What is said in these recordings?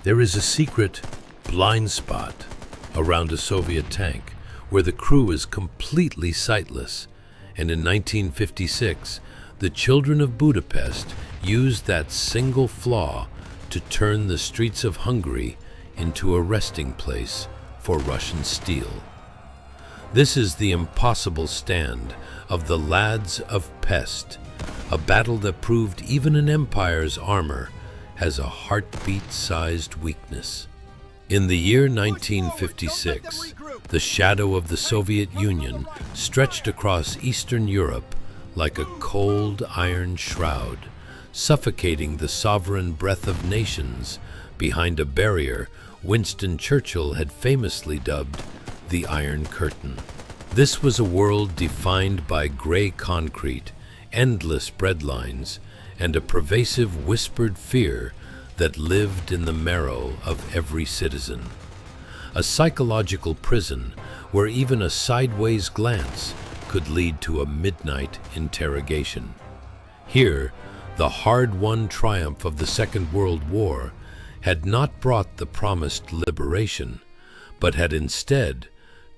There is a secret blind spot around a Soviet tank where the crew is completely sightless, and in 1956, the children of Budapest used that single flaw to turn the streets of Hungary into a resting place for Russian steel. This is the impossible stand of the lads of Pest, a battle that proved even an empire's armor has a heartbeat-sized weakness. In the year 1956, the shadow of the Soviet Union stretched across Eastern Europe like a cold iron shroud, suffocating the sovereign breath of nations behind a barrier Winston Churchill had famously dubbed the Iron Curtain. This was a world defined by gray concrete, endless breadlines, and a pervasive whispered fear that lived in the marrow of every citizen. A psychological prison where even a sideways glance could lead to a midnight interrogation. Here, the hard-won triumph of the Second World War had not brought the promised liberation, but had instead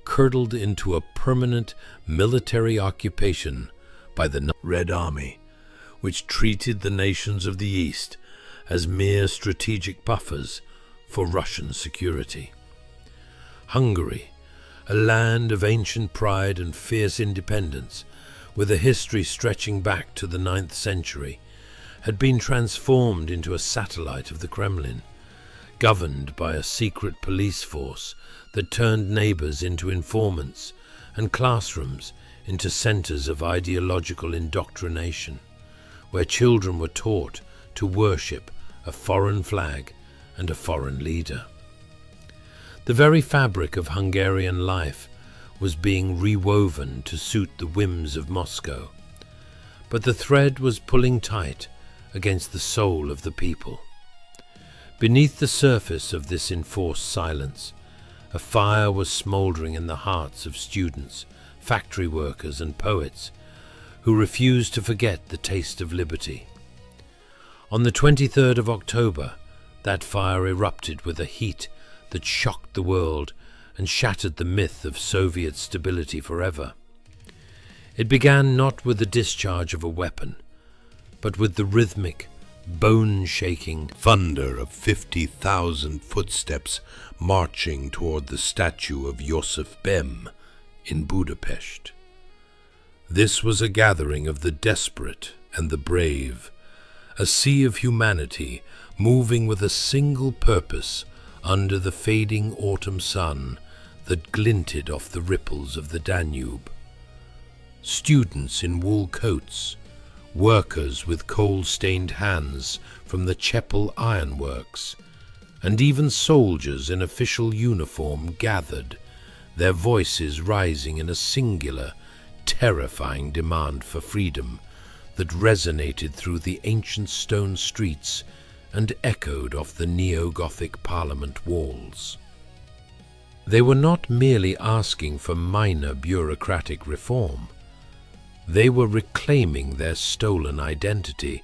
curdled into a permanent military occupation by the Red Army, which treated the nations of the East as mere strategic buffers for Russian security. Hungary, a land of ancient pride and fierce independence, with a history stretching back to the 9th century, had been transformed into a satellite of the Kremlin, governed by a secret police force that turned neighbors into informants and classrooms into centers of ideological indoctrination, where children were taught to worship a foreign flag and a foreign leader. The very fabric of Hungarian life was being rewoven to suit the whims of Moscow, but the thread was pulling tight against the soul of the people. Beneath the surface of this enforced silence, a fire was smoldering in the hearts of students, factory workers, and poets who refused to forget the taste of liberty. On the 23rd of October, that fire erupted with a heat that shocked the world and shattered the myth of Soviet stability forever. It began not with the discharge of a weapon, but with the rhythmic, bone-shaking thunder of 50,000 footsteps marching toward the statue of Joseph Bem in Budapest. This was a gathering of the desperate and the brave, a sea of humanity moving with a single purpose under the fading autumn sun that glinted off the ripples of the Danube. Students in wool coats, workers with coal-stained hands from the Chapel ironworks, and even soldiers in official uniform gathered, their voices rising in a singular, terrifying demand for freedom that resonated through the ancient stone streets and echoed off the neo-Gothic Parliament walls. They were not merely asking for minor bureaucratic reform. They were reclaiming their stolen identity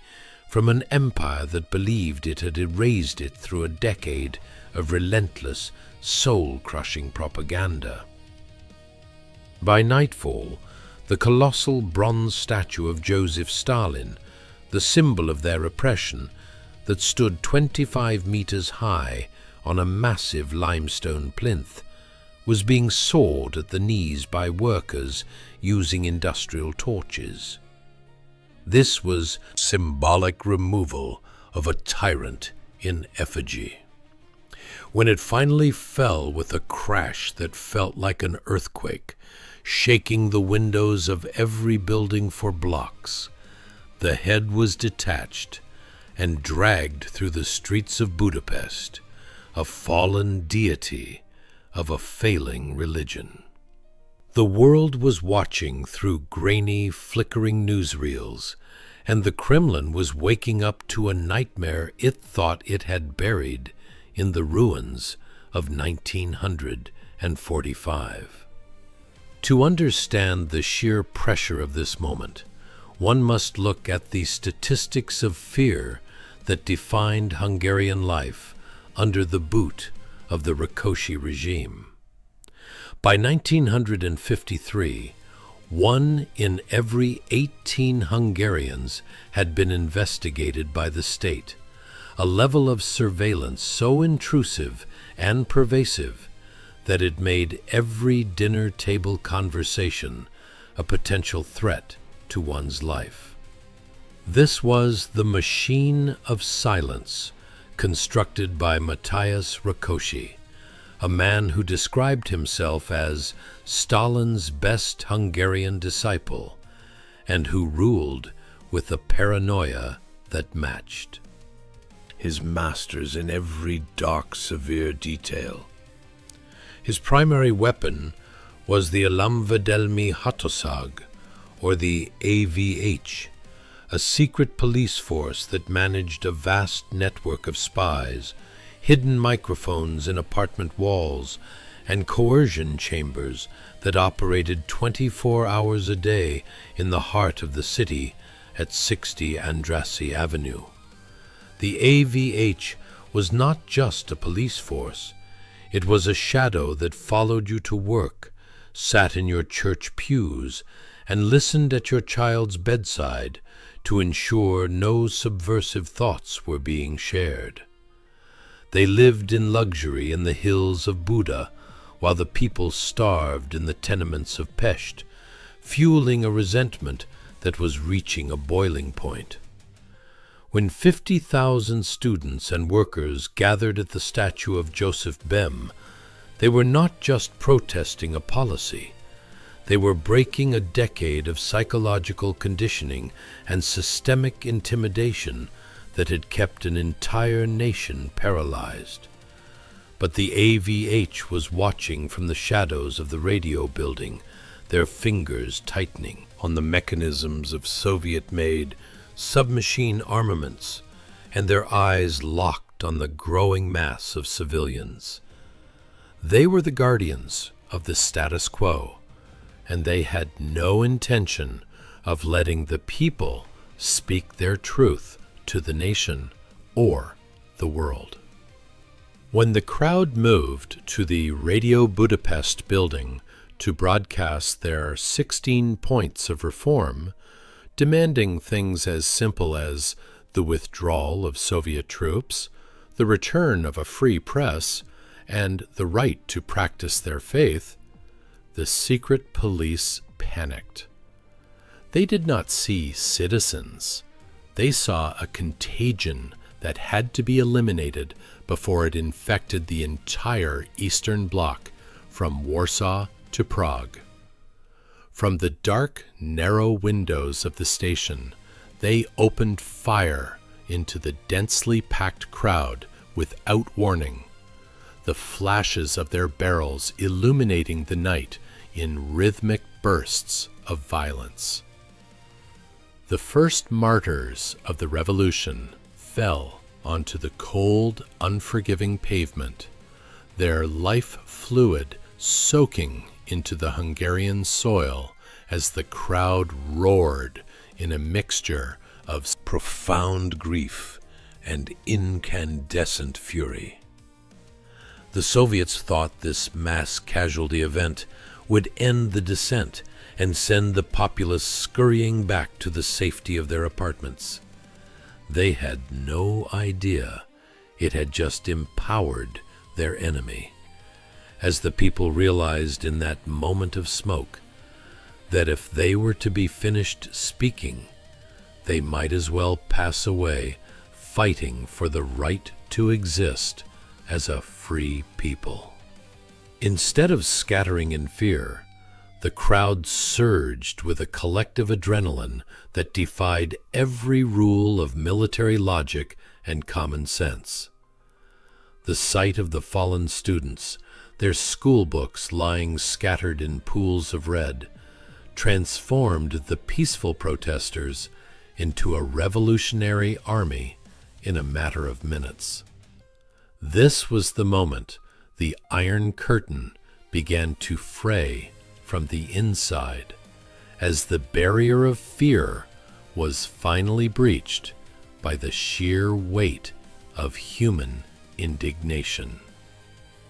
from an empire that believed it had erased it through a decade of relentless, soul-crushing propaganda. By nightfall, the colossal bronze statue of Joseph Stalin, the symbol of their oppression, that stood 25 meters high on a massive limestone plinth, was being sawed at the knees by workers using industrial torches. This was symbolic removal of a tyrant in effigy. When it finally fell with a crash that felt like an earthquake, shaking the windows of every building for blocks, the head was detached and dragged through the streets of Budapest, a fallen deity of a failing religion. The world was watching through grainy, flickering newsreels, and the Kremlin was waking up to a nightmare it thought it had buried in the ruins of 1945. To understand the sheer pressure of this moment, one must look at the statistics of fear that defined Hungarian life under the boot of the Rákosi regime. By 1953, 1 in every 18 Hungarians had been investigated by the state, a level of surveillance so intrusive and pervasive that it made every dinner table conversation a potential threat to one's life. This was the machine of silence constructed by Matthias Rákosi, a man who described himself as Stalin's best Hungarian disciple and who ruled with a paranoia that matched his masters in every dark, severe detail. His primary weapon was the Alamvedelmi Hatóság, or the AVH, a secret police force that managed a vast network of spies, hidden microphones in apartment walls, and coercion chambers that operated 24 hours a day in the heart of the city at 60 Andrassy Avenue. The AVH was not just a police force. It was a shadow that followed you to work, sat in your church pews, and listened at your child's bedside to ensure no subversive thoughts were being shared. They lived in luxury in the hills of Buda, while the people starved in the tenements of Pest, fueling a resentment that was reaching a boiling point. When 50,000 students and workers gathered at the statue of Joseph Bem, they were not just protesting a policy. They were breaking a decade of psychological conditioning and systemic intimidation that had kept an entire nation paralyzed. But the AVH was watching from the shadows of the radio building, their fingers tightening on the mechanisms of Soviet-made submachine armaments, and their eyes locked on the growing mass of civilians. They were the guardians of the status quo, and they had no intention of letting the people speak their truth to the nation or the world. When the crowd moved to the Radio Budapest building to broadcast their 16 points of reform, demanding things as simple as the withdrawal of Soviet troops, the return of a free press, and the right to practice their faith, the secret police panicked. They did not see citizens. They saw a contagion that had to be eliminated before it infected the entire Eastern Bloc, from Warsaw to Prague. From the dark, narrow windows of the station, they opened fire into the densely packed crowd without warning, the flashes of their barrels illuminating the night in rhythmic bursts of violence. The first martyrs of the revolution fell onto the cold, unforgiving pavement, their life fluid soaking into the Hungarian soil as the crowd roared in a mixture of profound grief and incandescent fury. The Soviets thought this mass casualty event would end the descent and send the populace scurrying back to the safety of their apartments. They had no idea it had just empowered their enemy, as the people realized in that moment of smoke that if they were to be finished speaking, they might as well pass away fighting for the right to exist as a free people. Instead of scattering in fear, the crowd surged with a collective adrenaline that defied every rule of military logic and common sense. The sight of the fallen students, their school books lying scattered in pools of red, transformed the peaceful protesters into a revolutionary army in a matter of minutes. This was the moment the Iron Curtain began to fray from the inside, as the barrier of fear was finally breached by the sheer weight of human indignation.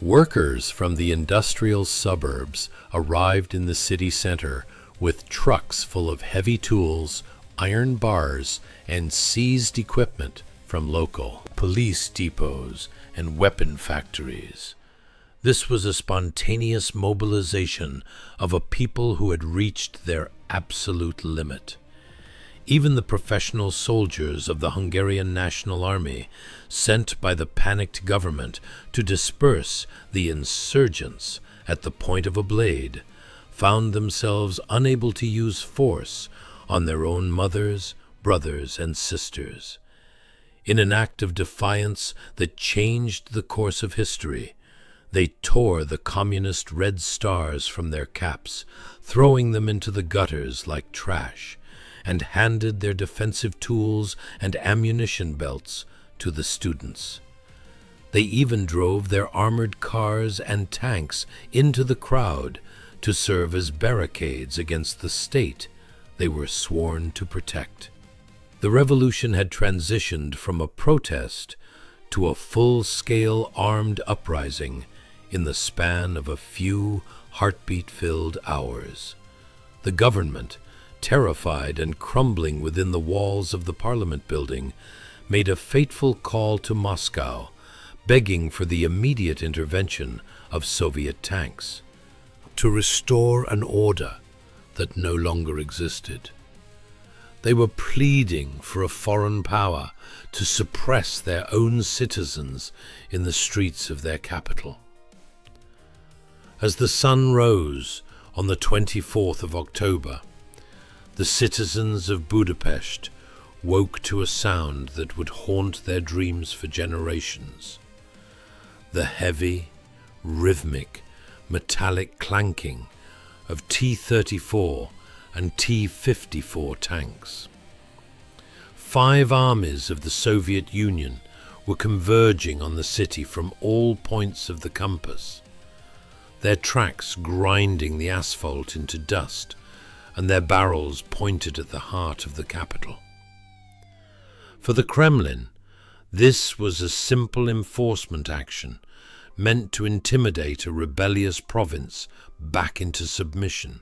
Workers from the industrial suburbs arrived in the city center with trucks full of heavy tools, iron bars, and seized equipment from local police depots and weapon factories. This was a spontaneous mobilization of a people who had reached their absolute limit. Even the professional soldiers of the Hungarian National Army, sent by the panicked government to disperse the insurgents at the point of a blade, found themselves unable to use force on their own mothers, brothers, and sisters. In an act of defiance that changed the course of history, they tore the communist red stars from their caps, throwing them into the gutters like trash, and handed their defensive tools and ammunition belts to the students. They even drove their armored cars and tanks into the crowd to serve as barricades against the state they were sworn to protect. The revolution had transitioned from a protest to a full-scale armed uprising in the span of a few heartbeat-filled hours. The government, terrified and crumbling within the walls of the Parliament building, made a fateful call to Moscow, begging for the immediate intervention of Soviet tanks to restore an order that no longer existed. They were pleading for a foreign power to suppress their own citizens in the streets of their capital. As the sun rose on the 24th of October, the citizens of Budapest woke to a sound that would haunt their dreams for generations. The heavy, rhythmic, metallic clanking of T-34 and T-54 tanks. 5 armies of the Soviet Union were converging on the city from all points of the compass, their tracks grinding the asphalt into dust, and their barrels pointed at the heart of the capital. For the Kremlin, this was a simple enforcement action meant to intimidate a rebellious province back into submission.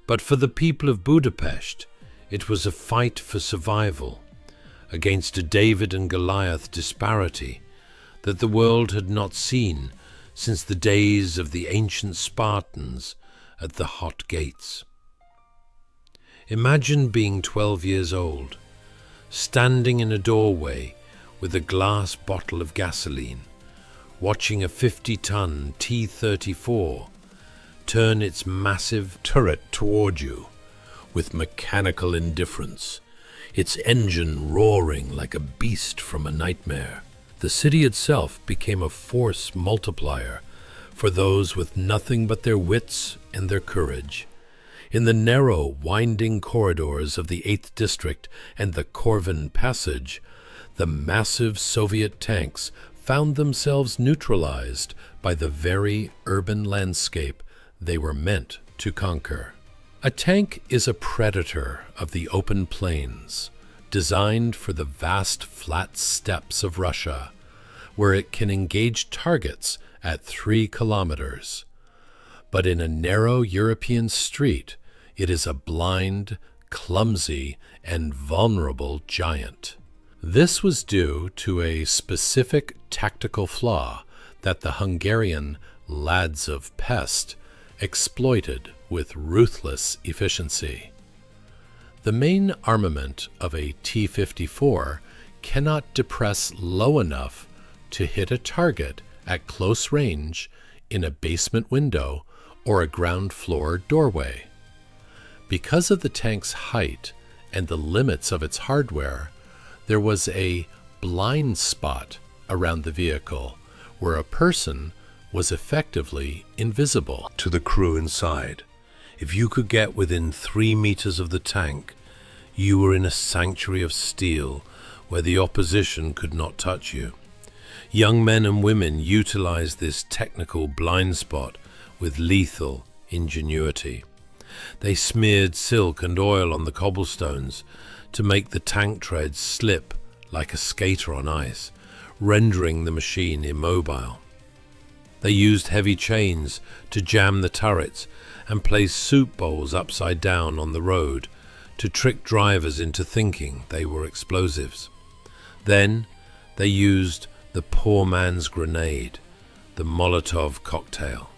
But for the people of Budapest, it was a fight for survival against a David and Goliath disparity that the world had not seen since the days of the ancient Spartans at the hot gates. Imagine being 12 years old, standing in a doorway with a glass bottle of gasoline, watching a 50-ton T-34 turn its massive turret toward you with mechanical indifference, its engine roaring like a beast from a nightmare. The city itself became a force multiplier for those with nothing but their wits and their courage. In the narrow, winding corridors of the 8th District and the Corvin Passage, the massive Soviet tanks found themselves neutralized by the very urban landscape they were meant to conquer. A tank is a predator of the open plains, designed for the vast flat steppes of Russia, where it can engage targets at 3 kilometers. But in a narrow European street, it is a blind, clumsy, and vulnerable giant. This was due to a specific tactical flaw that the Hungarian lads of Pest exploited with ruthless efficiency. The main armament of a T-54 cannot depress low enough to hit a target at close range in a basement window or a ground floor doorway. Because of the tank's height and the limits of its hardware, there was a blind spot around the vehicle where a person was effectively invisible to the crew inside. If you could get within 3 meters of the tank, you were in a sanctuary of steel where the opposition could not touch you. Young men and women utilized this technical blind spot with lethal ingenuity. They smeared silk and oil on the cobblestones to make the tank treads slip like a skater on ice, rendering the machine immobile. They used heavy chains to jam the turrets and place soup bowls upside down on the road to trick drivers into thinking they were explosives. Then they used the poor man's grenade, the Molotov cocktail.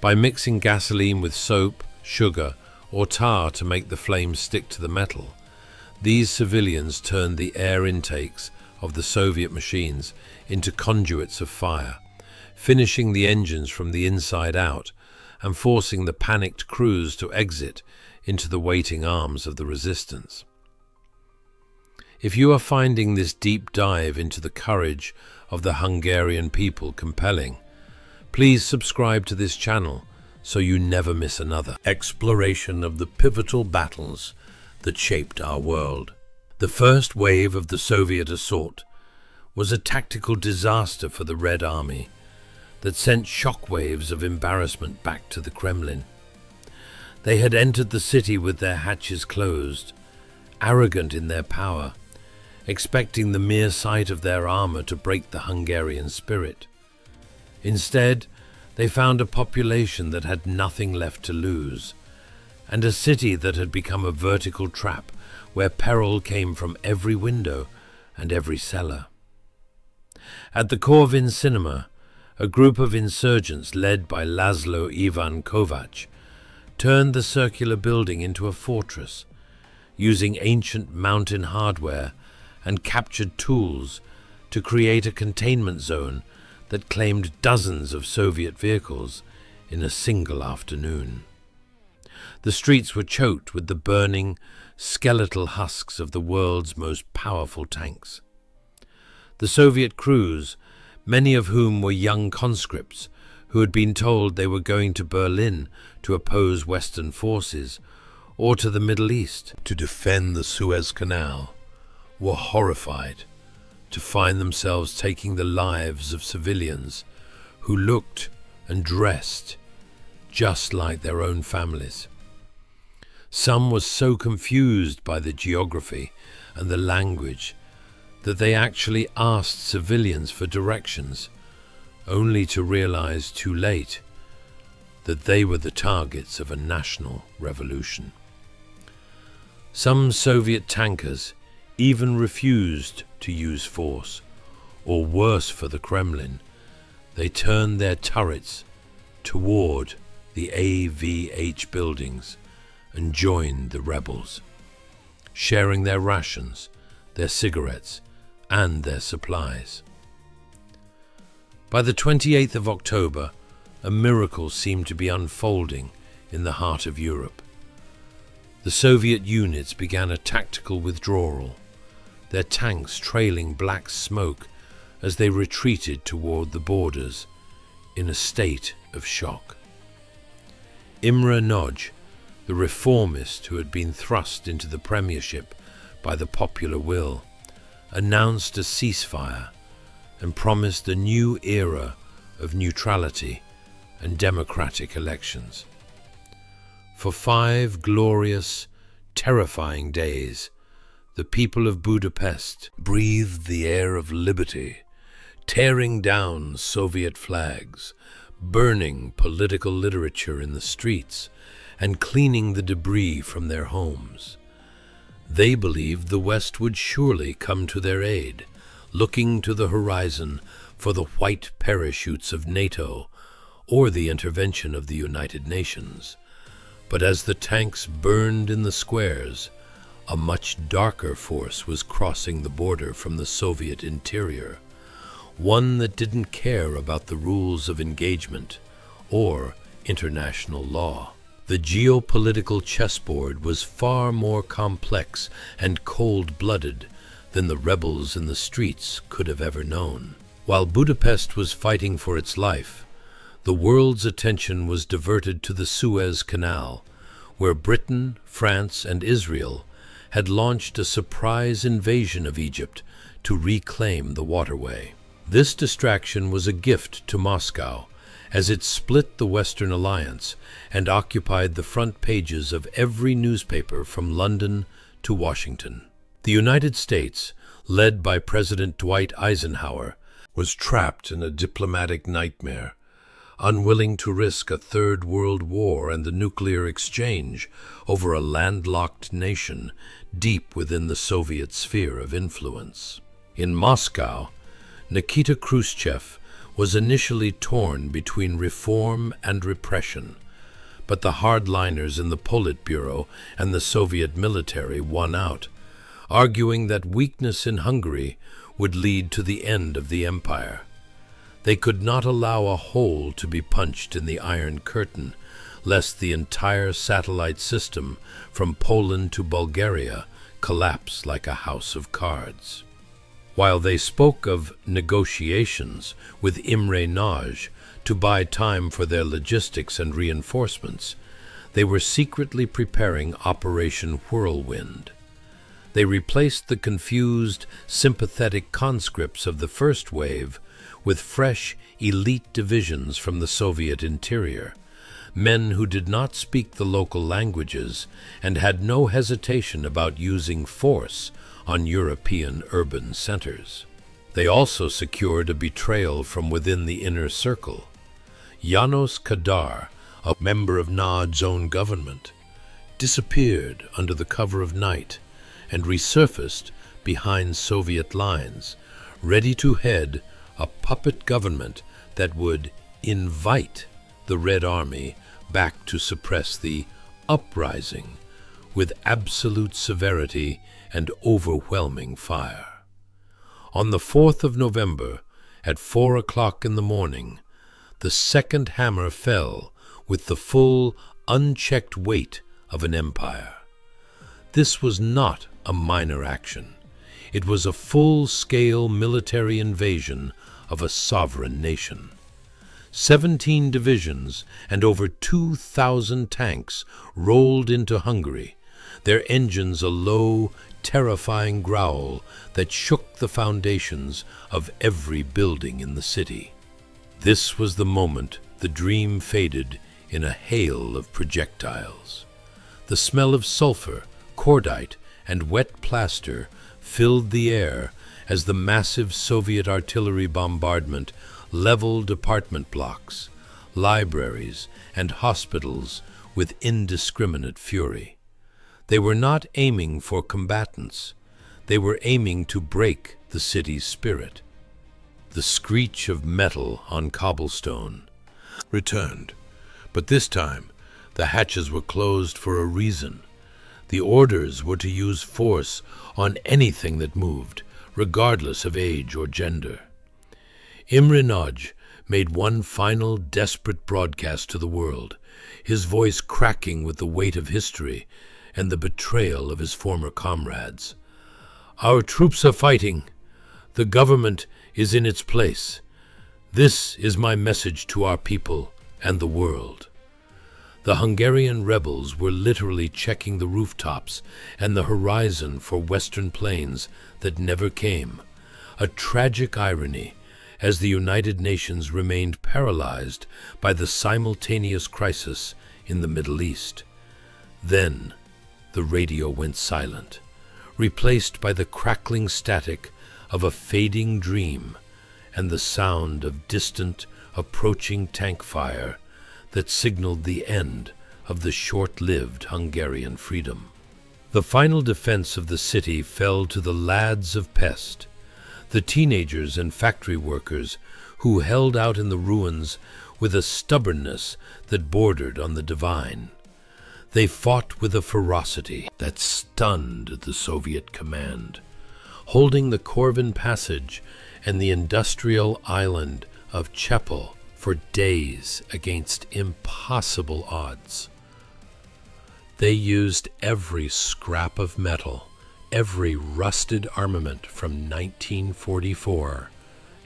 By mixing gasoline with soap, sugar, or tar to make the flames stick to the metal, these civilians turned the air intakes of the Soviet machines into conduits of fire, finishing the engines from the inside out and forcing the panicked crews to exit into the waiting arms of the resistance. If you are finding this deep dive into the courage of the Hungarian people compelling, please subscribe to this channel so you never miss another exploration of the pivotal battles that shaped our world. The first wave of the Soviet assault was a tactical disaster for the Red Army that sent shockwaves of embarrassment back to the Kremlin. They had entered the city with their hatches closed, arrogant in their power, expecting the mere sight of their armor to break the Hungarian spirit. Instead, they found a population that had nothing left to lose, and a city that had become a vertical trap where peril came from every window and every cellar. At the Corvin cinema, a group of insurgents led by Laszlo Ivan Kovac turned the circular building into a fortress, using ancient mountain hardware and captured tools to create a containment zone that claimed dozens of Soviet vehicles in a single afternoon. The streets were choked with the burning, skeletal husks of the world's most powerful tanks. The Soviet crews, many of whom were young conscripts who had been told they were going to Berlin to oppose Western forces or to the Middle East to defend the Suez Canal, were horrified to find themselves taking the lives of civilians who looked and dressed just like their own families. Some were so confused by the geography and the language that they actually asked civilians for directions, only to realize too late that they were the targets of a national revolution. Some Soviet tankers even refused to use force, or worse for the Kremlin, they turned their turrets toward the AVH buildings and joined the rebels, sharing their rations, their cigarettes, and their supplies. By the 28th of October, a miracle seemed to be unfolding in the heart of Europe. The Soviet units began a tactical withdrawal, their tanks trailing black smoke as they retreated toward the borders in a state of shock. Imre Nagy, the reformist who had been thrust into the premiership by the popular will, announced a ceasefire and promised a new era of neutrality and democratic elections. For 5 glorious, terrifying days, the people of Budapest breathed the air of liberty, tearing down Soviet flags, burning political literature in the streets, and cleaning the debris from their homes. They believed the West would surely come to their aid, looking to the horizon for the white parachutes of NATO or the intervention of the United Nations. But as the tanks burned in the squares, a much darker force was crossing the border from the Soviet interior, one that didn't care about the rules of engagement or international law. The geopolitical chessboard was far more complex and cold-blooded than the rebels in the streets could have ever known. While Budapest was fighting for its life, the world's attention was diverted to the Suez Canal, where Britain, France, and Israel had launched a surprise invasion of Egypt to reclaim the waterway. This distraction was a gift to Moscow, as it split the Western Alliance and occupied the front pages of every newspaper from London to Washington. The United States, led by President Dwight Eisenhower, was trapped in a diplomatic nightmare, unwilling to risk a third world war and the nuclear exchange over a landlocked nation deep within the Soviet sphere of influence. In Moscow, Nikita Khrushchev was initially torn between reform and repression, but the hardliners in the Politburo and the Soviet military won out, arguing that weakness in Hungary would lead to the end of the empire. They could not allow a hole to be punched in the Iron Curtain, lest the entire satellite system from Poland to Bulgaria collapse like a house of cards. While they spoke of negotiations with Imre Nagy to buy time for their logistics and reinforcements, they were secretly preparing Operation Whirlwind. They replaced the confused, sympathetic conscripts of the first wave with fresh, elite divisions from the Soviet interior, men who did not speak the local languages and had no hesitation about using force on European urban centers. They also secured a betrayal from within the inner circle. Janos Kadar, a member of Nagy's own government, disappeared under the cover of night and resurfaced behind Soviet lines, ready to head a puppet government that would invite the Red Army back to suppress the uprising with absolute severity and overwhelming fire. On the 4th of November, at 4 o'clock in the morning, the second hammer fell with the full, unchecked weight of an empire. This was not a minor action. It was a full-scale military invasion of a sovereign nation. 17 divisions and over 2,000 tanks rolled into Hungary, their engines a low, terrifying growl that shook the foundations of every building in the city. This was the moment the dream faded in a hail of projectiles. The smell of sulfur, cordite, and wet plaster filled the air as the massive Soviet artillery bombardment leveled apartment blocks, libraries, and hospitals with indiscriminate fury. They were not aiming for combatants. They were aiming to break the city's spirit. The screech of metal on cobblestone returned, but this time the hatches were closed for a reason. The orders were to use force on anything that moved, regardless of age or gender. Imre Nagy made one final desperate broadcast to the world, his voice cracking with the weight of history and the betrayal of his former comrades. "Our troops are fighting. The government is in its place. This is my message to our people and the world." The Hungarian rebels were literally checking the rooftops and the horizon for western planes that never came, a tragic irony as the United Nations remained paralyzed by the simultaneous crisis in the Middle East. Then the radio went silent, replaced by the crackling static of a fading dream and the sound of distant, approaching tank fire that signaled the end of the short-lived Hungarian freedom. The final defense of the city fell to the lads of Pest, the teenagers and factory workers who held out in the ruins with a stubbornness that bordered on the divine. They fought with a ferocity that stunned the Soviet command, holding the Corvin Passage and the industrial island of Chepel for days against impossible odds. They used every scrap of metal, every rusted armament from 1944,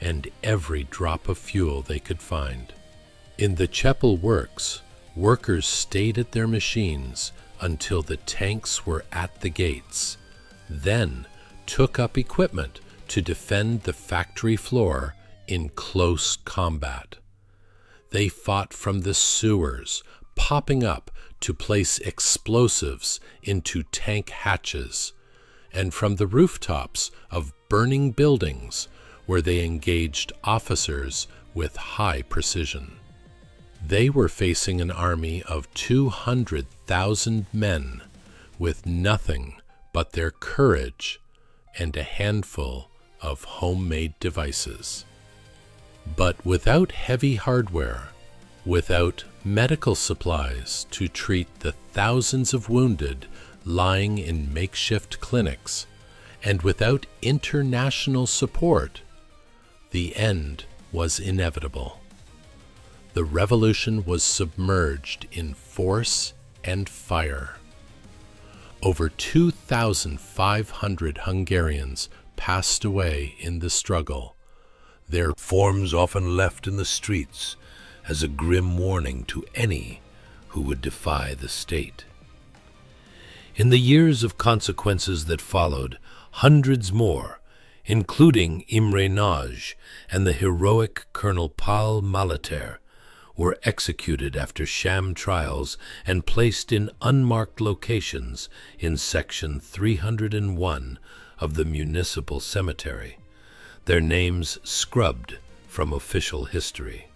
and every drop of fuel they could find. In the Chepel works, workers stayed at their machines until the tanks were at the gates, then took up equipment to defend the factory floor in close combat. They fought from the sewers, popping up to place explosives into tank hatches, and from the rooftops of burning buildings where they engaged officers with high precision. They were facing an army of 200,000 men with nothing but their courage and a handful of homemade devices. But without heavy hardware, without medical supplies to treat the thousands of wounded lying in makeshift clinics, and without international support, the end was inevitable. The revolution was submerged in force and fire. Over 2,500 Hungarians passed away in the struggle, their forms often left in the streets as a grim warning to any who would defy the state. In the years of consequences that followed, hundreds more, including Imre Nagy and the heroic Colonel Paul Malater, were executed after sham trials and placed in unmarked locations in Section 301 of the municipal cemetery, their names scrubbed from official history.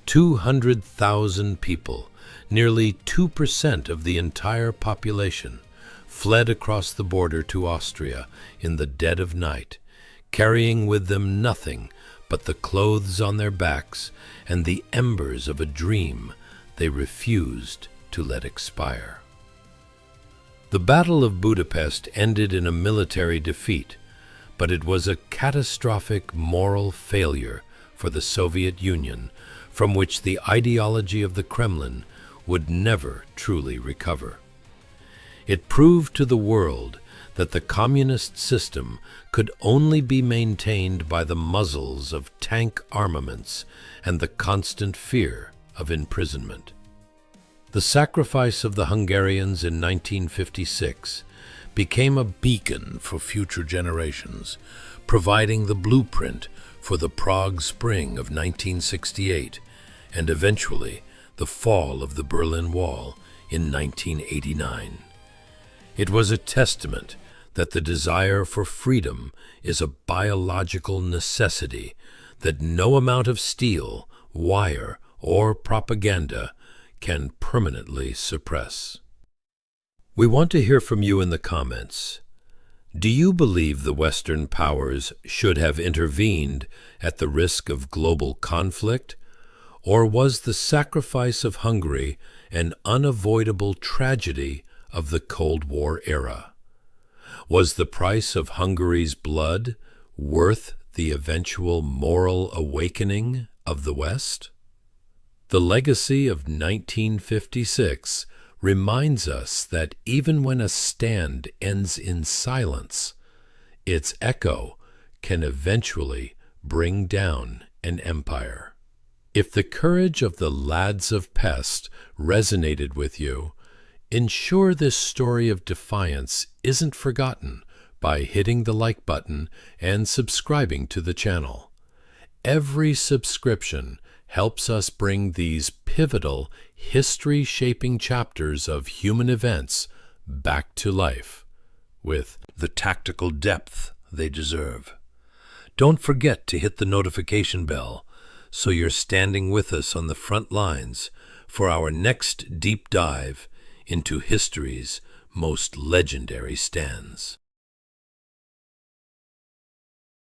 200,000 people, nearly 2% of the entire population, fled across the border to Austria in the dead of night, carrying with them nothing but the clothes on their backs and the embers of a dream they refused to let expire. The Battle of Budapest ended in a military defeat, but it was a catastrophic moral failure for the Soviet Union, from which the ideology of the Kremlin would never truly recover. It proved to the world that the communist system could only be maintained by the muzzles of tank armaments and the constant fear of imprisonment. The sacrifice of the Hungarians in 1956 became a beacon for future generations, providing the blueprint for the Prague Spring of 1968 and eventually the fall of the Berlin Wall in 1989. It was a testament that the desire for freedom is a biological necessity that no amount of steel, wire, or propaganda can permanently suppress. We want to hear from you in the comments. Do you believe the Western powers should have intervened at the risk of global conflict? Or was the sacrifice of Hungary an unavoidable tragedy of the Cold War era? Was the price of Hungary's blood worth the eventual moral awakening of the West? The legacy of 1956 reminds us that even when a stand ends in silence, its echo can eventually bring down an empire. If the courage of the lads of Pest resonated with you, ensure this story of defiance isn't forgotten by hitting the like button and subscribing to the channel. Every subscription helps us bring these pivotal, history-shaping chapters of human events back to life with the tactical depth they deserve. Don't forget to hit the notification bell so you're standing with us on the front lines for our next deep dive into history's most legendary stands.